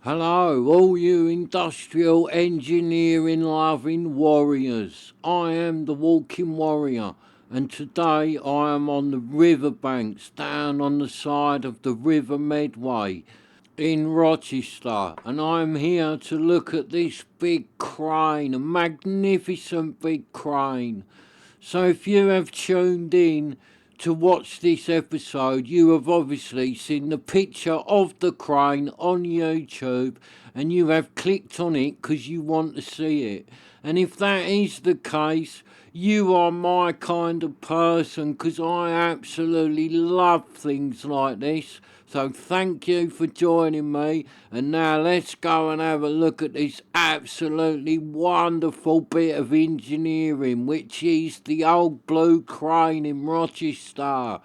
Hello, all you industrial engineering loving warriors. I am the Walking Warrior, and today I am on the riverbanks down on the side of the River Medway in Rochester, and I'm here to look at this big crane, a magnificent big crane. So if you have tuned in to watch this episode, you have obviously seen the picture of the crane on YouTube and you have clicked on it because you want to see it. And if that is the case, you are my kind of person because I absolutely love things like this. So thank you for joining me, and now let's go and have a look at this absolutely wonderful bit of engineering, which is the old blue crane in Rochester.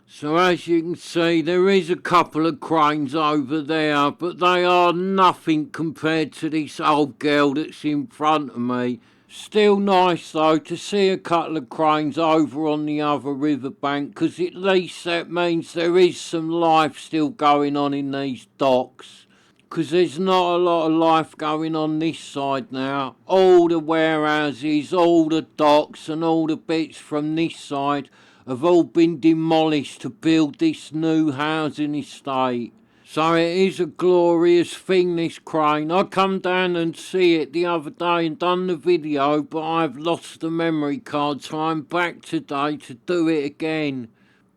So as you can see, there is a couple of cranes over there, but they are nothing compared to this old girl that's in front of me. Still nice though to see a couple of cranes over on the other riverbank, because at least that means there is some life still going on in these docks. Because there's not a lot of life going on this side now. All the warehouses, all the docks and all the bits from this side have all been demolished to build this new housing estate. So it is a glorious thing, this crane. I come down and see it the other day and done the video, but I've lost the memory card, so I'm back today to do it again.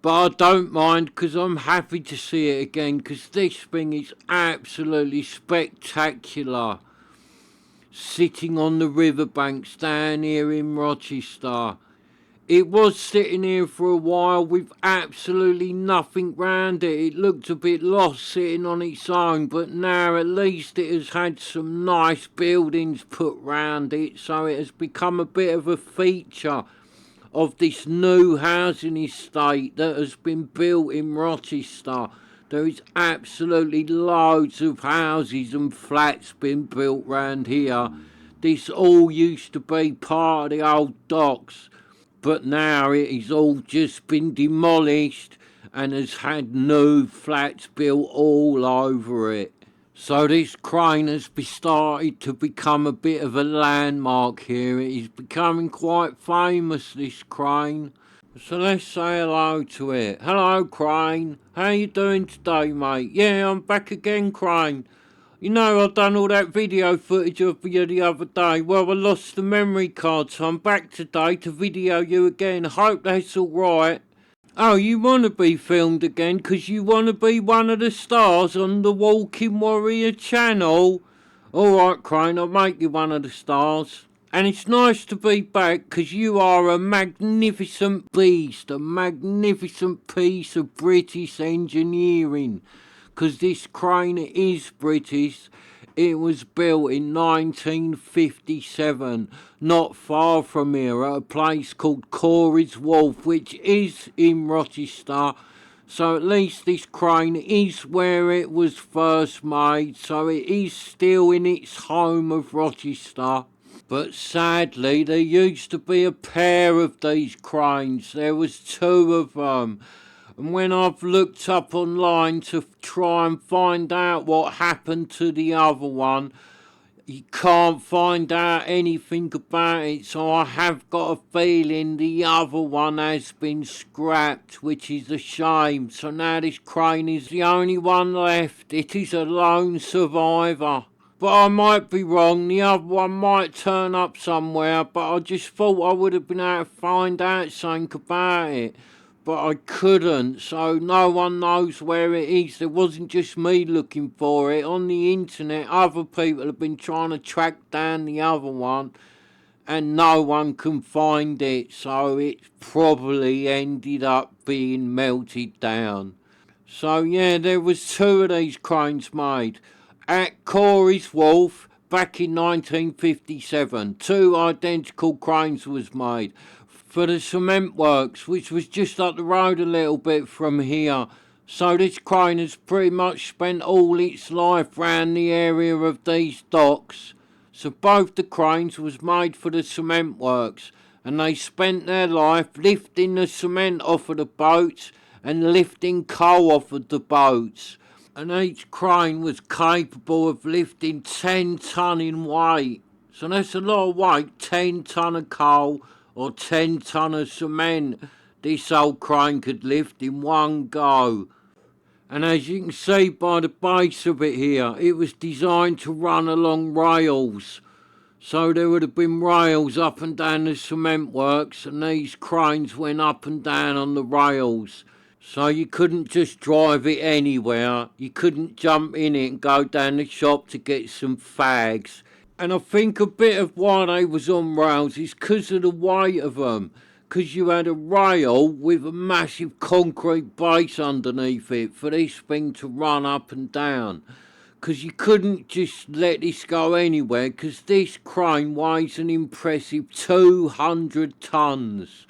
But I don't mind because I'm happy to see it again because this thing is absolutely spectacular. Sitting on the riverbanks down here in Rochester. It was sitting here for a while with absolutely nothing round it. It looked a bit lost sitting on its own, but now at least it has had some nice buildings put round it, so it has become a bit of a feature of this new housing estate that has been built in Rochester. There is absolutely loads of houses and flats been built round here. This all used to be part of the old docks, but now it has all just been demolished and has had new flats built all over it. So this crane has started to become a bit of a landmark here. It is becoming quite famous, this crane. So let's say hello to it. Hello, crane. How you doing today, mate? Yeah, I'm back again, crane. You know, I done all that video footage of you the other day. Well, I lost the memory card, so I'm back today to video you again. Hope that's alright. Oh, you want to be filmed again because you want to be one of the stars on the Walking Warrior channel? Alright, Crane, I'll make you one of the stars. And it's nice to be back because you are a magnificent beast, a magnificent piece of British engineering. Because this crane is British. It was built in 1957, not far from here, at a place called Corey's Wharf, which is in Rochester. So at least this crane is where it was first made, so it is still in its home of Rochester. But sadly, there used to be a pair of these cranes. There was two of them. And when I've looked up online to try and find out what happened to the other one, you can't find out anything about it. So I have got a feeling the other one has been scrapped, which is a shame. So now this crane is the only one left. It is a lone survivor. But I might be wrong, the other one might turn up somewhere, but I just thought I would have been able to find out something about it. But I couldn't, so no one knows where it is. There wasn't just me looking for it. On the internet, other people have been trying to track down the other one, and no one can find it, so it probably ended up being melted down. So yeah, there was two of these cranes made at Corey's Wharf back in 1957. Two identical cranes was made for the cement works, which was just up the road a little bit from here. So this crane has pretty much spent all its life round the area of these docks. So both the cranes was made for the cement works, and they spent their life lifting the cement off of the boats and lifting coal off of the boats. and each crane was capable of lifting 10 ton in weight. So that's a lot of weight, 10 ton of coal or 10 ton of cement this old crane could lift in one go. And as you can see by the base of it here, it was designed to run along rails. So there would have been rails up and down the cement works, and these cranes went up and down on the rails. So you couldn't just drive it anywhere. You couldn't jump in it and go down the shop to get some fags. And I think a bit of why they was on rails is 'cause of the weight of them. 'Cause you had a rail with a massive concrete base underneath it for this thing to run up and down. 'Cause you couldn't just let this go anywhere, 'cause this crane weighs an impressive 200 tons.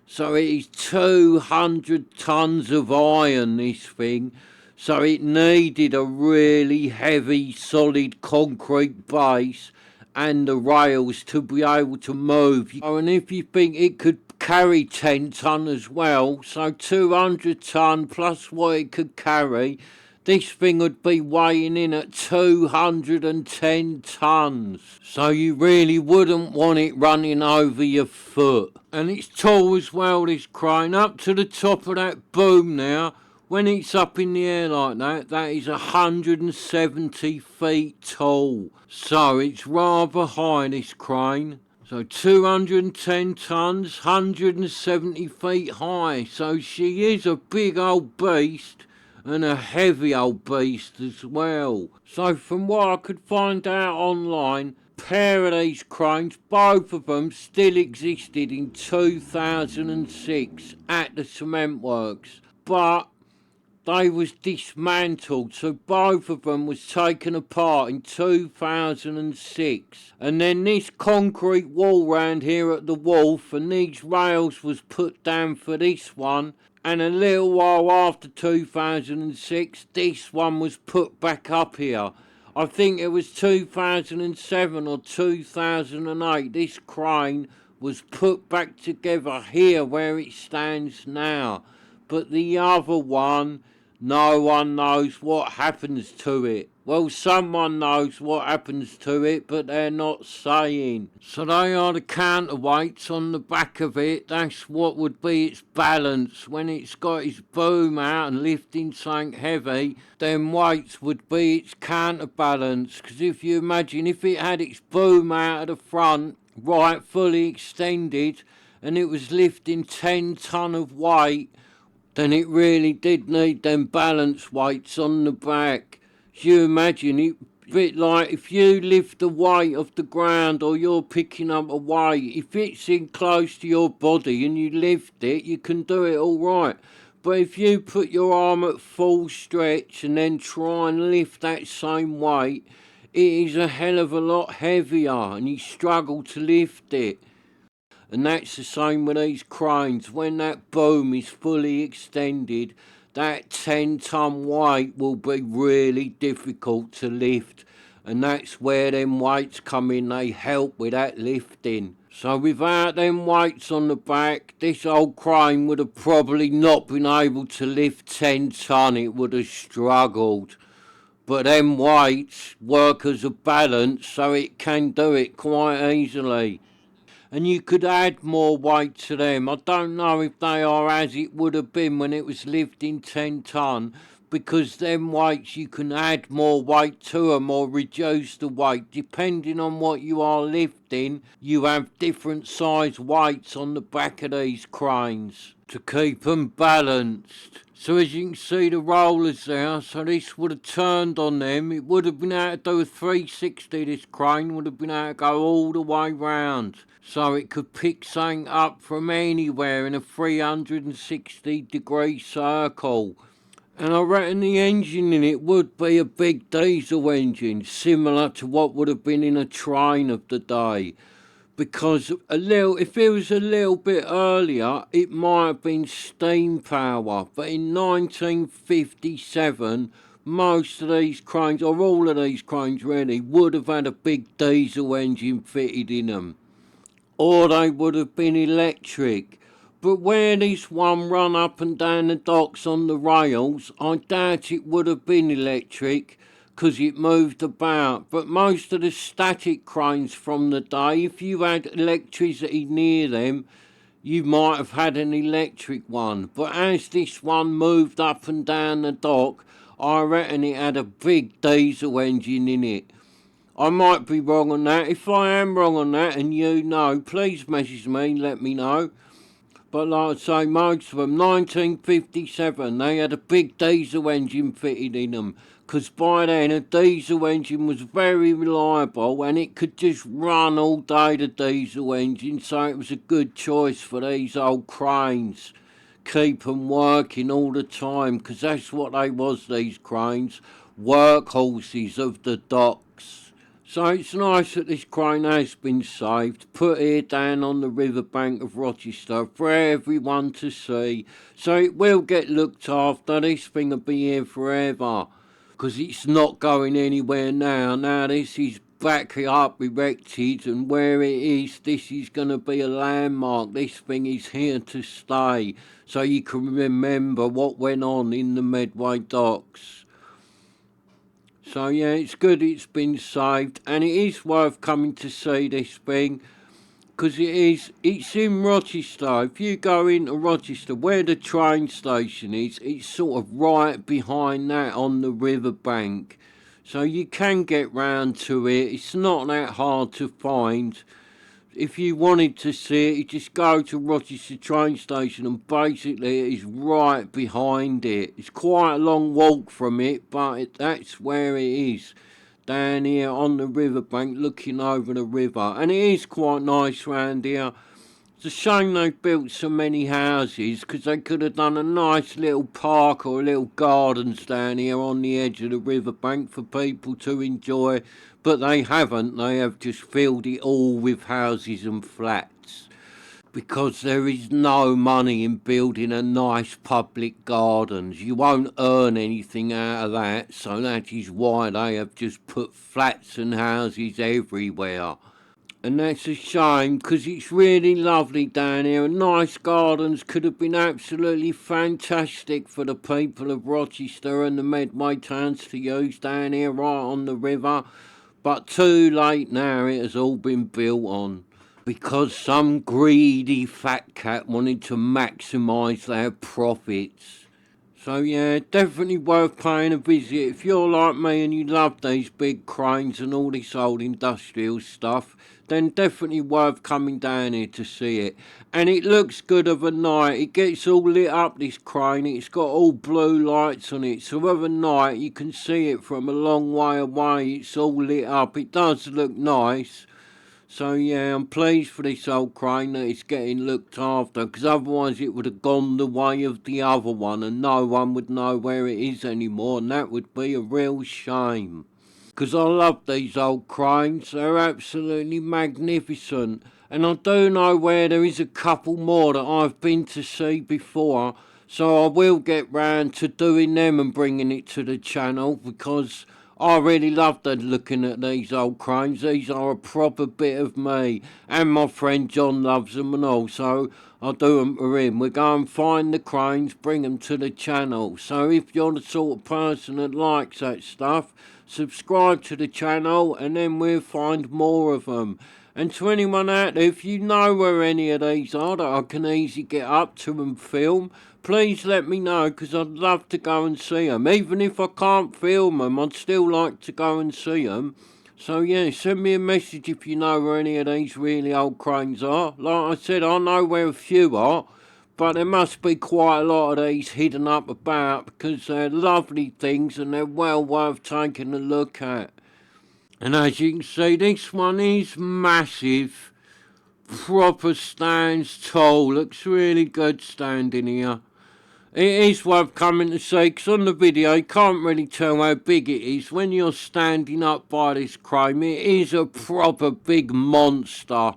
So it is 200 tons of iron, this thing. So it needed a really heavy, solid concrete base and the rails to be able to move. And if you think it could carry 10 ton as well, so 200 ton plus what it could carry, this thing would be weighing in at 210 tons. So you really wouldn't want it running over your foot. And it's tall as well, this crane, up to the top of that boom now. When it's up in the air like that, that is 170 feet tall. So it's rather high, this crane. So 210 tons, 170 feet high. So she is a big old beast, and a heavy old beast as well. So from what I could find out online, a pair of these cranes, both of them still existed in 2006 at the cement works. But they was dismantled, so both of them was taken apart in 2006. And then this concrete wall round here at the wharf, and these rails was put down for this one. And a little while after 2006, this one was put back up here. I think it was 2007 or 2008. This crane was put back together here where it stands now. But the other one, no one knows what happens to it. Well, someone knows what happens to it, but they're not saying. So they are the counterweights on the back of it. That's what would be its balance. When it's got its boom out and lifting something heavy, them weights would be its counterbalance. Because if you imagine, if it had its boom out of the front, right, fully extended, and it was lifting 10 ton of weight, then it really did need them balance weights on the back. You imagine it, a bit like if you lift the weight off the ground or you're picking up a weight, if it's in close to your body and you lift it, you can do it all right. But if you put your arm at full stretch and then try and lift that same weight, it is a hell of a lot heavier and you struggle to lift it. And that's the same with these cranes. When that boom is fully extended, that 10 ton weight will be really difficult to lift. And that's where them weights come in, they help with that lifting. So without them weights on the back, this old crane would have probably not been able to lift 10 ton, it would have struggled. But them weights work as a balance, so it can do it quite easily. And you could add more weight to them. I don't know if they are as it would have been when it was lifting 10 ton, because them weights you can add more weight to them or reduce the weight depending on what you are lifting. You have different size weights on the back of these cranes to keep them balanced. So as you can see the rollers there, so this would have turned on them. It would have been able to do a 360, this crane would have been able to go all the way round. So it could pick something up from anywhere in a 360 degree circle. And I reckon the engine in it would be a big diesel engine, similar to what would have been in a train of the day. Because if it was a little bit earlier, it might have been steam power. But in 1957, most of these cranes, or all of these cranes really, would have had a big diesel engine fitted in them. Or they would have been electric. But where this one run up and down the docks on the rails, I doubt it would have been electric, 'cause it moved about. But most of the static cranes from the day, if you had electricity near them, you might have had an electric one. But as this one moved up and down the dock, I reckon it had a big diesel engine in it. I might be wrong on that. If I am wrong on that and you know, please message me and let me know. But like I say, most of them, 1957, they had a big diesel engine fitted in them. 'Cause by then a diesel engine was very reliable and it could just run all day, the diesel engine, so it was a good choice for these old cranes. Keep 'em working all the time, 'cause that's what they was, these cranes, workhorses of the docks. So it's nice that this crane has been saved, put here down on the riverbank of Rochester for everyone to see. So it will get looked after, this thing will be here forever. 'Cause it's not going anywhere now. Now this is back up, erected, and where it is, this is going to be a landmark. This thing is here to stay, so you can remember what went on in the Medway docks. So yeah, it's good it's been saved, and it is worth coming to see this thing, because it's in Rochester. If you go into Rochester, where the train station is, it's sort of right behind that on the riverbank. So you can get round to it, it's not that hard to find. If you wanted to see it, you just go to Rochester train station and basically it is right behind it. It's quite a long walk from it, but that's where it is. Down here on the riverbank looking over the river. And it is quite nice round here. It's a shame they built so many houses, because they could have done a nice little park or little gardens down here on the edge of the riverbank for people to enjoy, but they haven't. They have just filled it all with houses and flats, because there is no money in building a nice public gardens. You won't earn anything out of that, so that is why they have just put flats and houses everywhere. And that's a shame, because it's really lovely down here, and nice gardens could have been absolutely fantastic for the people of Rochester and the Medway towns to use down here right on the river. But too late now, it has all been built on, because some greedy fat cat wanted to maximise their profits. So yeah, definitely worth paying a visit. If you're like me and you love these big cranes and all this old industrial stuff, then definitely worth coming down here to see it. And it looks good of a night. It gets all lit up, this crane. It's got all blue lights on it, so of a night you can see it from a long way away. It's all lit up. It does look nice. So yeah, I'm pleased for this old crane that it's getting looked after, because otherwise it would have gone the way of the other one and no one would know where it is anymore, and that would be a real shame. Because I love these old cranes, they're absolutely magnificent. And I do know where there is a couple more that I've been to see before, so I will get round to doing them and bringing it to the channel, because I really love looking at these old cranes. These are a proper bit of me, and my friend John loves them and all, so I'll do them for him. We'll go and find the cranes, bring them to the channel. So if you're the sort of person that likes that stuff, subscribe to the channel and then we'll find more of them. And to anyone out there, if you know where any of these are that I can easily get up to and film, please let me know, because I'd love to go and see them. Even if I can't film them, I'd still like to go and see them. So yeah, send me a message if you know where any of these really old cranes are. Like I said, I know where a few are, but there must be quite a lot of these hidden up about, because they're lovely things and they're well worth taking a look at. And as you can see, this one is massive. Proper stands tall. Looks really good standing here. It is worth coming to see, because on the video you can't really tell how big it is. When you're standing up by this crane, it is a proper big monster.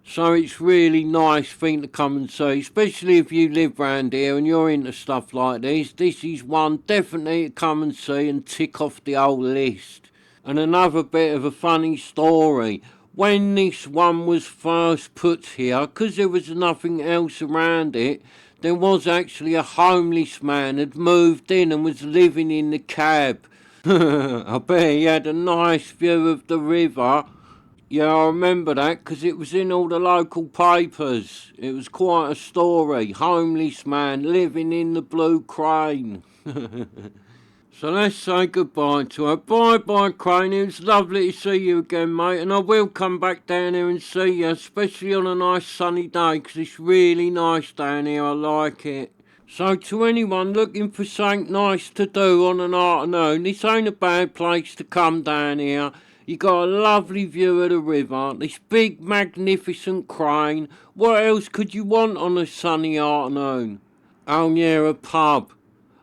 So it's really nice thing to come and see, especially if you live round here and you're into stuff like this. This is one definitely to come and see and tick off the old list. And another bit of a funny story. When this one was first put here, 'cause there was nothing else around it, there was actually a homeless man had moved in and was living in the cab. I bet he had a nice view of the river. Yeah, I remember that 'cause it was in all the local papers. It was quite a story. Homeless man living in the Blue Crane. So let's say goodbye to her. Bye bye, Crane. It was lovely to see you again, mate. And I will come back down here and see you, especially on a nice sunny day 'cause it's really nice down here. I like it. So to anyone looking for something nice to do on an afternoon, this ain't a bad place to come down here. You got a lovely view of the river, this big magnificent crane. What else could you want on a sunny afternoon? Oh yeah, a pub.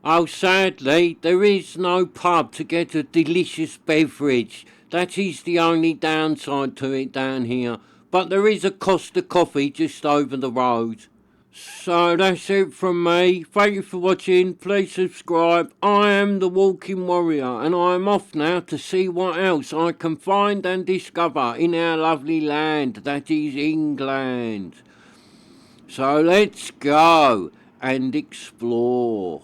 Oh, sadly, there is no pub to get a delicious beverage. That is the only downside to it down here. But there is a Costa Coffee just over the road. So that's it from me. Thank you for watching. Please subscribe. I am the Walking Warrior and I am off now to see what else I can find and discover in our lovely land that is England. So let's go and explore.